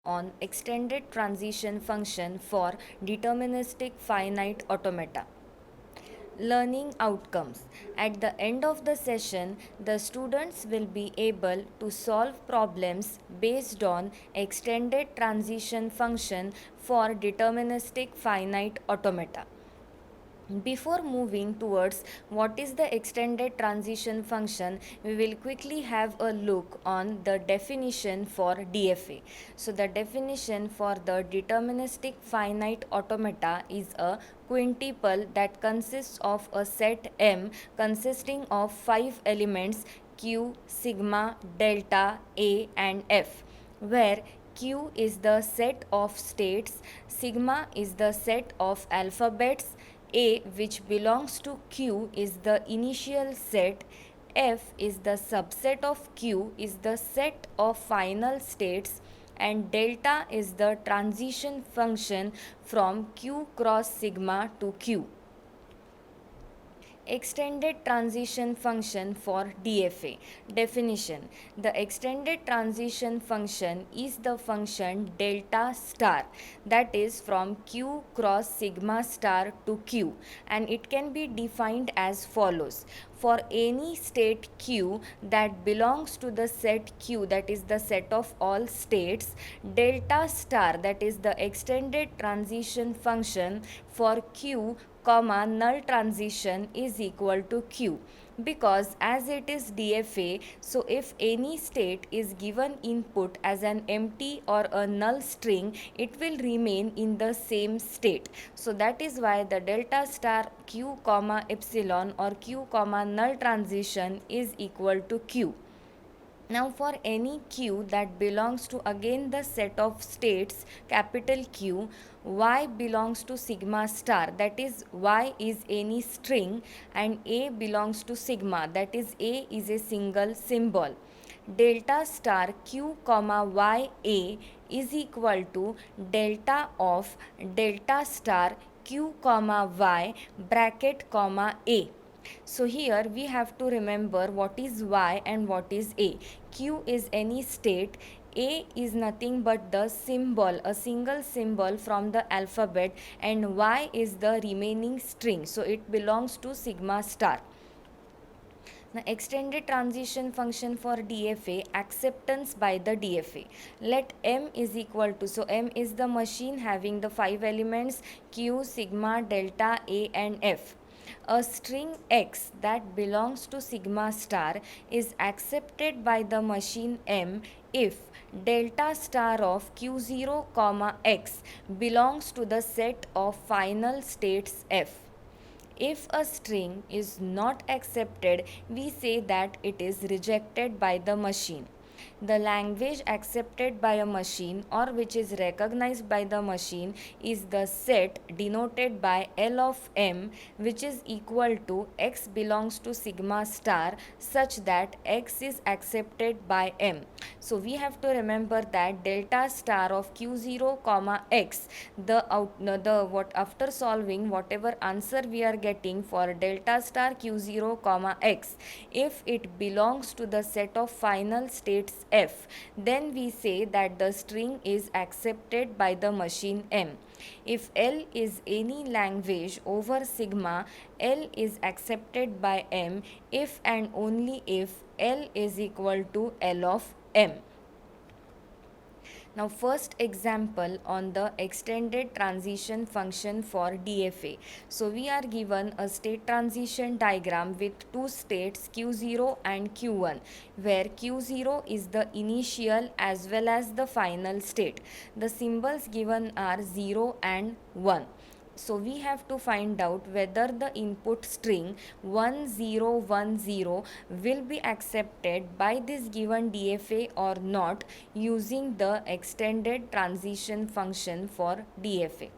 on extended transition function for deterministic finite automata. Learning outcomes. At the end of the session, the students will be able to solve problems based on extended transition function for deterministic finite automata. Before moving towards what is the extended transition function, we will quickly have a look on the definition for DFA. So the definition for the deterministic finite automata is a quintuple that consists of a set M consisting of 5 elements Q, sigma, delta, A and F, where Q is the set of states, sigma is the set of alphabets, A, which belongs to Q, is the initial set, F is the subset of Q, is the set of final states, and delta is the transition function from Q cross sigma to Q. Extended transition function for DFA. Definition: the extended transition function is the function delta star, that is from Q cross sigma star to Q, and it can be defined as follows. For any state Q that belongs to the set Q, that is the set of all states, delta star, that is the extended transition function for Q comma null transition is equal to Q, because as it is DFA, so if any state is given input as an empty or a null string, it will remain in the same state. So that is why the delta star Q comma epsilon or Q comma null transition is equal to Q. Now for any Q that belongs to again the set of states capital Q, Y belongs to sigma star, that is Y is any string, and A belongs to sigma, that is A is a single symbol. Delta star Q comma Y A is equal to delta of delta star Q comma Y bracket comma A. So here we have to remember what is Y and what is A. Q is any state, A is nothing but the symbol, a single symbol from the alphabet, and Y is the remaining string, so it belongs to sigma star. The extended transition function for DFA, acceptance by the DFA. Let M is equal to, so M is the machine having the 5 elements Q, sigma, delta, A and F. A string X that belongs to sigma star is accepted by the machine M if delta star of Q0 comma X belongs to the set of final states F. If a string is not accepted, we say that it is rejected by the machine. The language accepted by a machine or which is recognized by the machine is the set denoted by L of M, which is equal to X belongs to sigma star, such that X is accepted by M. So we have to remember that delta star of Q0 comma X, after solving whatever answer we are getting for delta star Q0 comma X, if it belongs to the set of final states F, then we say that the string is accepted by the machine M. If L is any language over sigma, L is accepted by M if and only if L is equal to L of M. Now first example on the extended transition function for DFA. So we are given a state transition diagram with two states Q0 and Q1, where Q0 is the initial as well as the final state. The symbols given are 0 and 1. So we have to find out whether the input string 1010 will be accepted by this given DFA or not using the extended transition function for DFA.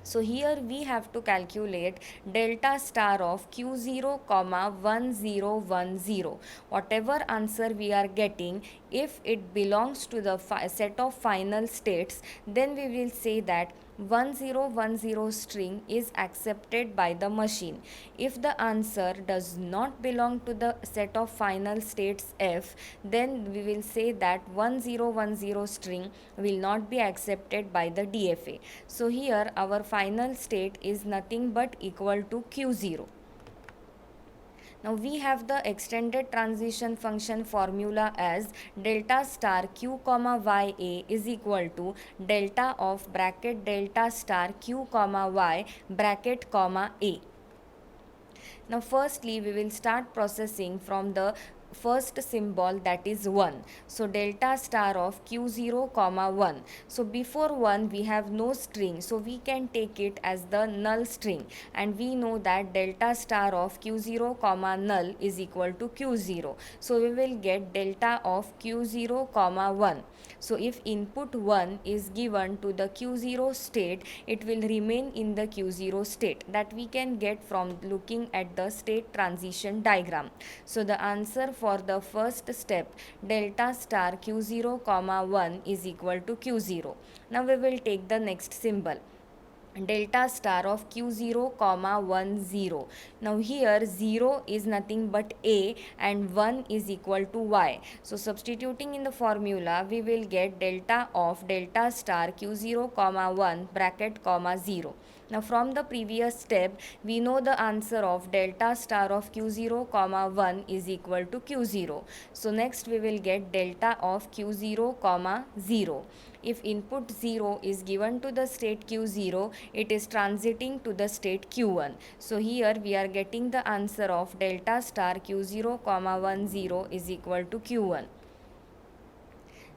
So here we have to calculate delta star of Q0 comma 1010. Whatever answer we are getting, if it belongs to the set of final states, then we will say that 1010 string is accepted by the machine. If the answer does not belong to the set of final states F, then we will say that 1010 string will not be accepted by the DFA. So here our final state is nothing but equal to Q0. Now we have the extended transition function formula as delta star q comma y a is equal to delta of bracket delta star q comma y bracket comma a. Now firstly we will start processing from the first symbol, that is 1. So delta star of q0 comma 1. So before 1 we have no string, so we can take it as the null string, and we know that delta star of q0 comma null is equal to q0. So we will get delta of q0 comma 1. So if input 1 is given to the q0 state, it will remain in the q0 state. That we can get from looking at the state transition diagram. So the answer for the first step, delta star q0 comma 1 is equal to q0. Now we will take the next symbol, delta star of q0 comma 1 0. Now here 0 is nothing but a and 1 is equal to y. So substituting in the formula we will get delta of delta star q0 comma 1 bracket comma 0. Now from the previous step we know the answer of delta star of q0 comma 1 is equal to q0. So next we will get delta of q0 comma 0. If input 0 is given to the state q0, it is transiting to the state q1. So here we are getting the answer of delta star q0 comma 1 0 is equal to q1.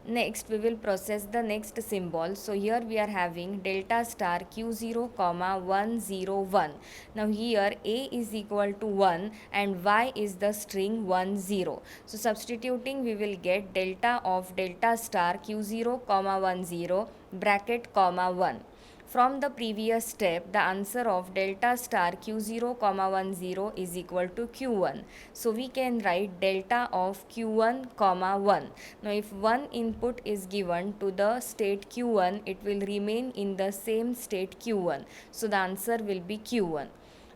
Next we will process the next symbol. So here we are having delta star q0 comma 101. Now here a is equal to 1 and y is the string 10. So substituting we will get delta of delta star q0 comma 10 bracket comma 1. From the previous step, the answer of delta star q0 comma 10 is equal to q1. So we can write delta of q1 comma 1. Now if one input is given to the state q1, it will remain in the same state q1. So the answer will be q1.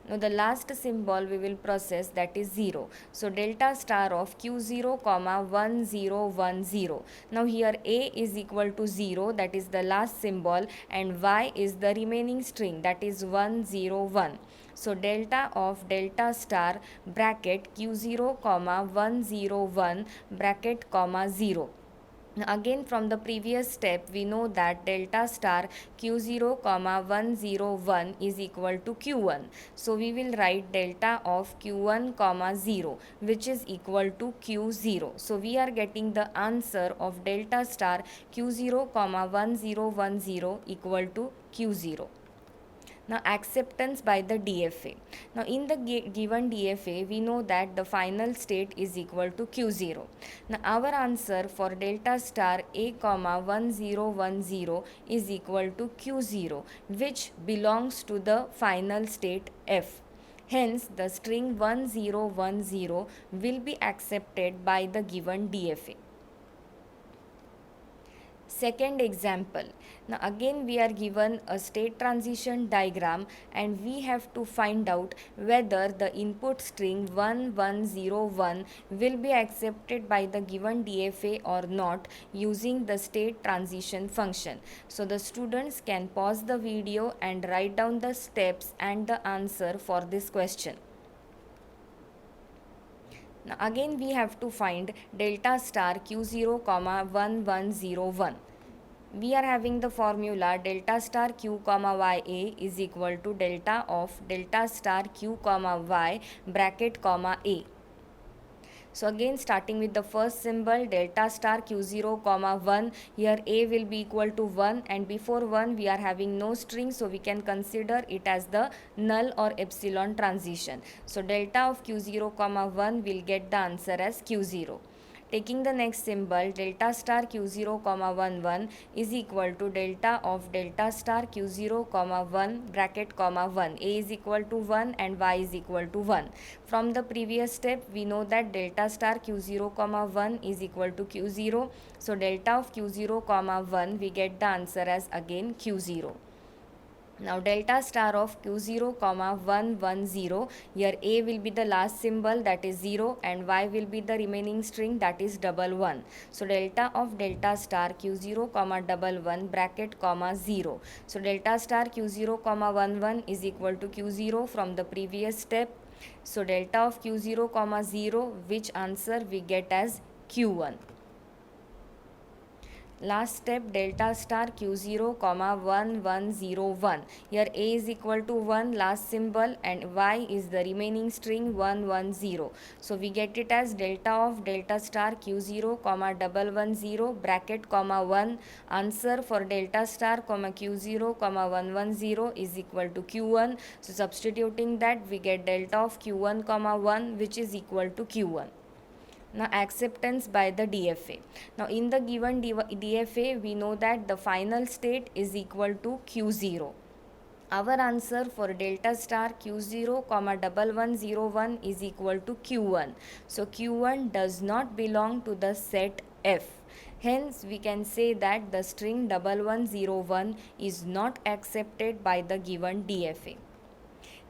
Now the last symbol we will process, that is 0. So delta star of q0 comma 1010. Now here a is equal to 0, that is the last symbol, and y is the remaining string, that is 101. So delta of delta star bracket q0 comma 101 bracket comma 0. Again from the previous step we know that delta star q0 comma 101 is equal to q1. So we will write delta of q1 comma 0, which is equal to q0. So we are getting the answer of delta star q0 comma 1010 equal to q0. Now acceptance by the DFA. Now in the given DFA we know that the final state is equal to Q0. Now our answer for delta star A comma 1010 is equal to Q0, which belongs to the final state F. Hence the string 1010 will be accepted by the given DFA. Second example. Now again we are given a state transition diagram and we have to find out whether the input string 1101 will be accepted by the given DFA or not using the state transition function. So the students can pause the video and write down the steps and the answer for this question. Now again we have to find delta star q0 comma 1101. We are having the formula delta star q comma ya is equal to delta of delta star q comma y bracket comma a. So again starting with the first symbol delta star q0 comma 1, here a will be equal to 1 and before 1 we are having no string, so we can consider it as the null or epsilon transition. So delta of q0 comma 1 will get the answer as q0. Taking the next symbol delta star q0 comma 11 is equal to delta of delta star q0 comma 1 bracket comma 1. A is equal to 1 and y is equal to 1. From the previous step we know that delta star q0 comma 1 is equal to q0. So delta of q0 comma 1 we get the answer as again q0. Now delta star of q0 comma 110, here a will be the last symbol, that is 0, and y will be the remaining string, that is 11. So delta of delta star q0 comma 11 bracket comma 0. So delta star q0 comma 11 is equal to q0 from the previous step. So delta of q0 comma 0, which answer we get as q1. Last step, delta star q0 comma 1101, here a is equal to 1 last symbol and y is the remaining string 110. So we get it as delta of delta star q0 comma 110 bracket comma 1. Answer for delta star comma q0 comma 110 is equal to q1. So substituting that, we get delta of q1 comma 1, which is equal to q1. Now acceptance by the DFA. Now in the given DFA, we know that the final state is equal to Q0. Our answer for delta star Q0 comma 1101 is equal to Q1. So Q1 does not belong to the set F. Hence we can say that the string 1101 is not accepted by the given DFA.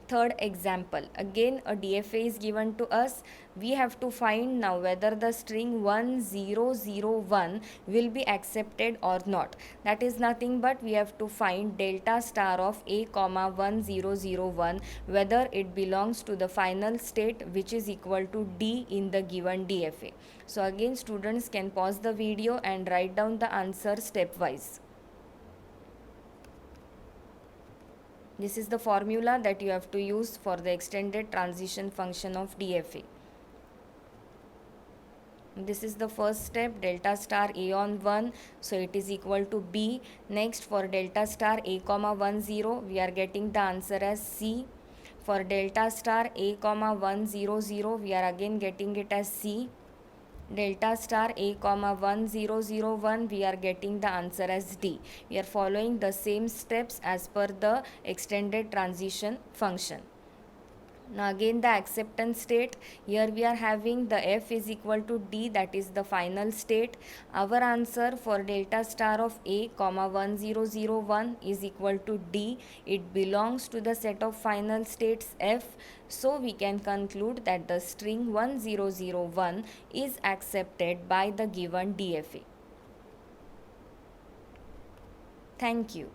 Third example, again a DFA is given to us. We have to find now whether the string 1001 will be accepted or not. That is nothing but we have to find delta star of a comma 1001, whether it belongs to the final state, which is equal to D in the given DFA. So again students can pause the video and write down the answer stepwise. This is the formula that you have to use for the extended transition function of DFA. This is the first step, delta star a on 1, so it is equal to B. Next, for delta star a comma 10, we are getting the answer as C. For delta star a comma 100, we are again getting it as C. Delta star a comma 1001, we are getting the answer as D. We are following the same steps as per the extended transition function. Now again the acceptance state, here we are having the F is equal to D, that is the final state. Our answer for delta star of A comma 1001 is equal to D. It belongs to the set of final states F. So we can conclude that the string 1001 is accepted by the given DFA. Thank you.